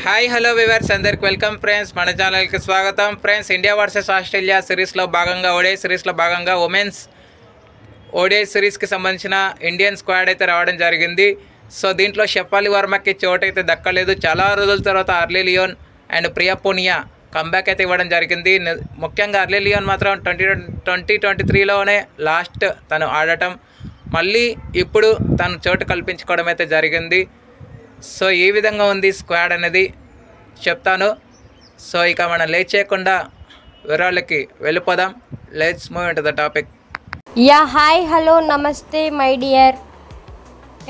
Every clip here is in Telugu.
హాయ్ హలో వ్యూవర్స్ అందరికి వెల్కమ్ ఫ్రెండ్స్, మన ఛానల్కి స్వాగతం. ఫ్రెండ్స్, ఇండియా వర్సెస్ ఆస్ట్రేలియా సిరీస్లో భాగంగా ఓడిఐ సిరీస్లో భాగంగా ఉమెన్స్ ఓడిఐ సిరీస్కి సంబంధించిన ఇండియన్ స్క్వాడ్ అయితే రావడం జరిగింది. సో దీంట్లో షఫాలి వర్మకి చోటు అయితే దక్కలేదు. చాలా రోజుల తర్వాత అర్లీ లియోన్ అండ్ ప్రియా పూనియా కంబ్యాక్ అయితే ఇవ్వడం జరిగింది. ముఖ్యంగా అర్లీ లియోన్ మాత్రం 2023లోనే లాస్ట్ తను ఆడటం, మళ్ళీ ఇప్పుడు తను చోటు కల్పించుకోవడం అయితే జరిగింది. సో ఈ విధంగా ఉంది స్క్వాడ్ అనేది చెప్తాను. సో ఇక మనం లేట్ చేయకుండా వివరాలకి వెళ్ళిపోదాం. Let's move into the topic. Hi hello నమస్తే my dear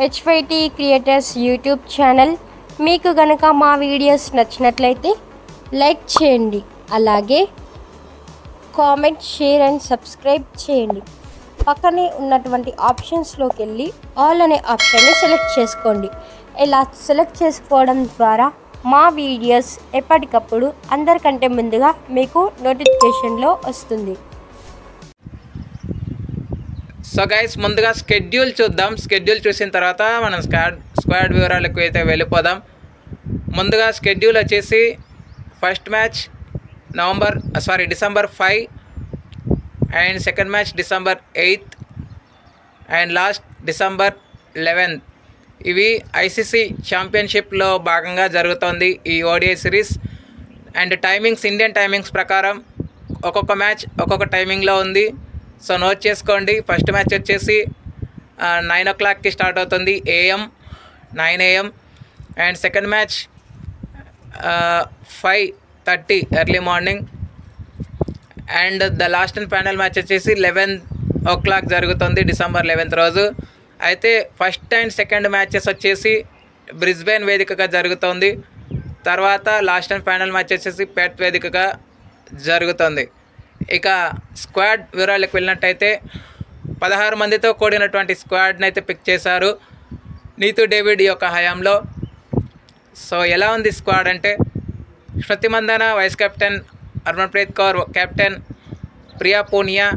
HYT creators YouTube channel. మీకు కనుక మా వీడియోస్ నచ్చినట్లయితే లైక్ చేయండి, అలాగే కామెంట్, షేర్ అండ్ సబ్స్క్రైబ్ చేయండి. పక్కనే ఉన్నటువంటి ఆప్షన్స్లోకి వెళ్ళి ఆల్ అనే ఆప్షన్ని సెలెక్ట్ చేసుకోండి. ఇలా సెలెక్ట్ చేసుకోవడం ద్వారా మా వీడియోస్ ఎప్పటికప్పుడు అందరికంటే ముందుగా మీకు నోటిఫికేషన్లో వస్తుంది. సో గైస్, ముందుగా స్కెడ్యూల్ చూద్దాం. స్కెడ్యూల్ చూసిన తర్వాత మనం స్క్వాడ్ వివరాలకు అయితే వెళ్ళిపోదాం. ముందుగా స్కెడ్యూల్ వచ్చేసి first match December 5 and second match December 8 and last December 11. ఇవి ఐసీసీ ఛాంపియన్షిప్లో భాగంగా జరుగుతోంది ఈ ODI series. And timings, Indian timings ప్రకారం ఒక్కొక్క మ్యాచ్ ఒక్కొక్క టైమింగ్లో ఉంది. సో నోట్ చేసుకోండి. ఫస్ట్ మ్యాచ్ వచ్చేసి 9 o'clockకి స్టార్ట్ అవుతుంది, 9 AM. And second match 5:30 early morning. And the last and final match వచ్చేసి 11 o'clock జరుగుతుంది డిసెంబర్ 11th రోజు. అయితే ఫస్ట్ అండ్ సెకండ్ మ్యాచెస్ వచ్చేసి బ్రిస్బేన్ వేదికగా జరుగుతుంది. తర్వాత లాస్ట్ అండ్ ఫైనల్ మ్యాచ్ వచ్చేసి పెర్త్ వేదికగా జరుగుతుంది. ఇక స్క్వాడ్ వివరాలకు వెళ్ళినట్టయితే 16 మందితో కూడినటువంటి స్క్వాడ్ని అయితే పిక్ చేశారు నీతు డేవిడ్ యొక్క హయాంలో. సో ఎలా ఉంది స్క్వాడ్ అంటే, Smriti Mandhana vice captain, Harmanpreet Kaur captain, Priya Punia,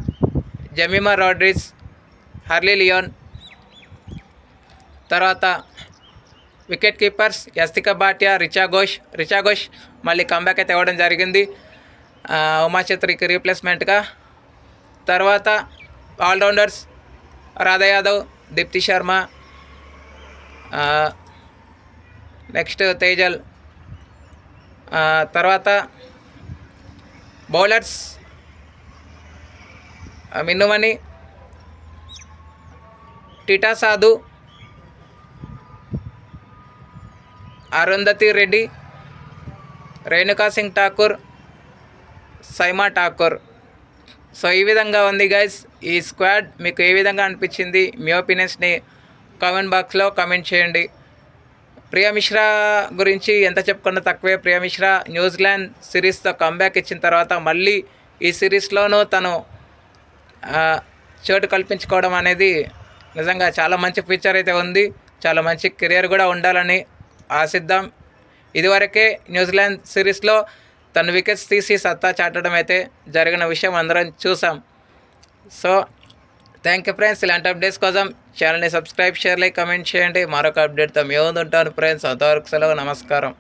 Jemimah Rodrigues, అర్లీ లియోన్. తర్వాత వికెట్ కీపర్స్ యస్తిక భాటియా, రిచా ఘోష్ మళ్ళీ కంబ్యాక్ అయితే ఇవ్వడం జరిగింది ఉమాచత్రికి రీప్లేస్మెంట్గా. తర్వాత ఆల్రౌండర్స్ రాధా యాదవ్, దీప్తి శర్మ, నెక్స్ట్ తేజల్. తర్వాత బౌలర్స్ మిన్నుమణి, టిటా సాధు, అరుంధతి రెడ్డి, రేణుకా సింగ్ ఠాకూర్, సైమా ఠాకూర్. సో ఈ విధంగా ఉంది గైస్ ఈ స్క్వాడ్. మీకు ఏ విధంగా అనిపించింది? మీ ఒపీనియన్స్ని కామెంట్ బాక్స్లో కామెంట్ చేయండి. ప్రియా మిశ్రా గురించి ఎంత చెప్పుకున్నా తక్కువే. ప్రియా మిశ్రా న్యూజిలాండ్ సిరీస్తో కంబ్యాక్ ఇచ్చిన తర్వాత మళ్ళీ ఈ సిరీస్లోనూ తను చోటు కల్పించుకోవడం అనేది నిజంగా చాలా మంచి ఫీచర్ అయితే ఉంది. చాలా మంచి కెరియర్ కూడా ఉండాలని ఆశిద్దాం. ఇదివరకే న్యూజిలాండ్ సిరీస్లో తను వికెట్స్ తీసి సత్తా చాటడం అయితే జరిగిన విషయం అందరం చూసాం. So thank you friends. ఇలాంటి అప్డేట్స్ కోసం ఛానల్ని సబ్స్క్రైబ్, షేర్, లైక్, కమెంట్ చేయండి. మరొక అప్డేట్తో మేము ఉంటాను ఫ్రెండ్స్. అంతవరకు సెలవు, నమస్కారం.